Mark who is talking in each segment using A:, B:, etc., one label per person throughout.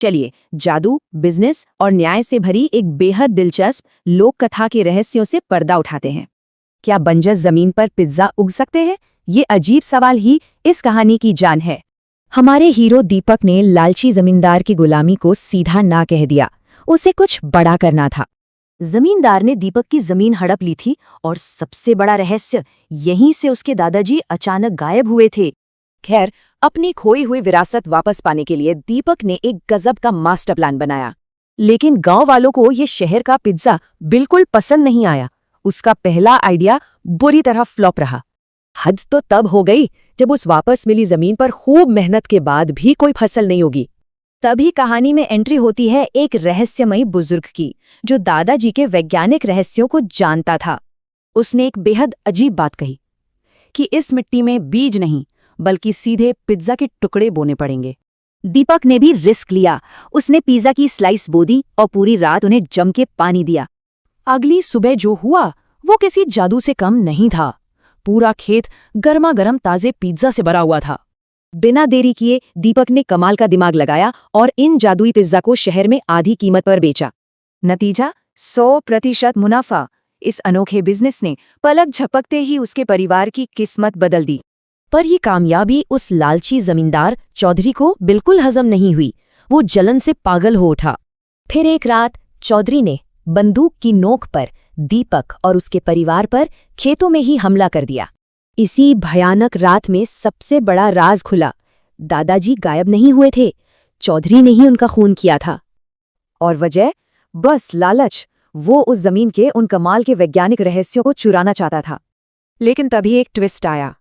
A: चलिए जादू, बिजनेस और न्याय से भरी एक बेहद दिलचस्प लोक कथा के रहस्यों से पर्दा उठाते हैं। क्या बंजर जमीन पर पिज्जा उग सकते हैं? ये अजीब सवाल ही इस कहानी की जान है। हमारे हीरो दीपक ने लालची जमींदार की गुलामी को सीधा ना कह दिया। उसे कुछ बड़ा करना था। जमींदार ने दीपक की जमीन हड़प ली थी और सबसे बड़ा रहस्य, यहीं से उसके दादाजी अचानक गायब हुए थे। खैर, अपनी खोई हुई विरासत वापस पाने के लिए दीपक ने एक गजब का मास्टर प्लान बनाया। लेकिन गांव वालों को ये शहर का पिज्जा बिल्कुल पसंद नहीं आया। उसका पहला आइडिया बुरी तरह फ्लॉप रहा। हद तो तब हो गई जब उस वापस मिली जमीन पर खूब मेहनत के बाद भी कोई फसल नहीं होगी। तभी कहानी में एंट्री होती है एक रहस्यमयी बुजुर्ग की, जो दादाजी के वैज्ञानिक रहस्यों को जानता था। उसने एक बेहद अजीब बात कही कि इस मिट्टी में बीज नहीं बल्कि सीधे पिज्जा के टुकड़े बोने पड़ेंगे। दीपक ने भी रिस्क लिया। उसने पिज्जा की स्लाइस बो दी और पूरी रात उन्हें जम के पानी दिया। अगली सुबह जो हुआ वो किसी जादू से कम नहीं था। पूरा खेत गर्मा गर्म ताजे पिज्जा से भरा हुआ था। बिना देरी किए दीपक ने कमाल का दिमाग लगाया और इन जादुई पिज्जा को शहर में आधी कीमत पर बेचा। नतीजा 100% मुनाफा। इस अनोखे बिजनेस ने पलक झपकते ही उसके परिवार की किस्मत बदल दी। पर यह कामयाबी उस लालची जमींदार चौधरी को बिल्कुल हजम नहीं हुई। वो जलन से पागल हो उठा। फिर एक रात चौधरी ने बंदूक की नोक पर दीपक और उसके परिवार पर खेतों में ही हमला कर दिया। इसी भयानक रात में सबसे बड़ा राज खुला। दादाजी गायब नहीं हुए थे, चौधरी ने ही उनका खून किया था। और वजह? बस लालच। वो उस जमीन के उन कमाल के वैज्ञानिक रहस्यों को चुराना चाहता था। लेकिन तभी एक ट्विस्ट आया।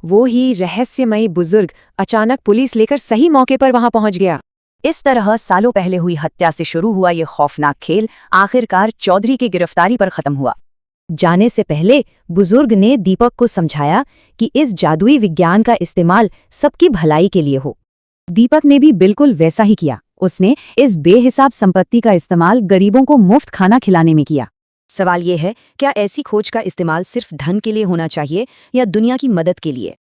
A: वो ही रहस्यमयी बुजुर्ग अचानक पुलिस लेकर सही मौके पर वहां पहुंच गया। इस तरह सालों पहले हुई हत्या से शुरू हुआ ये खौफनाक खेल आखिरकार चौधरी की गिरफ्तारी पर खत्म हुआ। जाने से पहले बुजुर्ग ने दीपक को समझाया कि इस जादुई विज्ञान का इस्तेमाल सबकी भलाई के लिए हो। दीपक ने भी बिल्कुल वैसा ही किया। उसने इस बेहिसाब संपत्ति का इस्तेमाल गरीबों को मुफ्त खाना खिलाने में किया। सवाल ये है, क्या ऐसी खोज का इस्तेमाल सिर्फ धन के लिए होना चाहिए या दुनिया की मदद के लिए?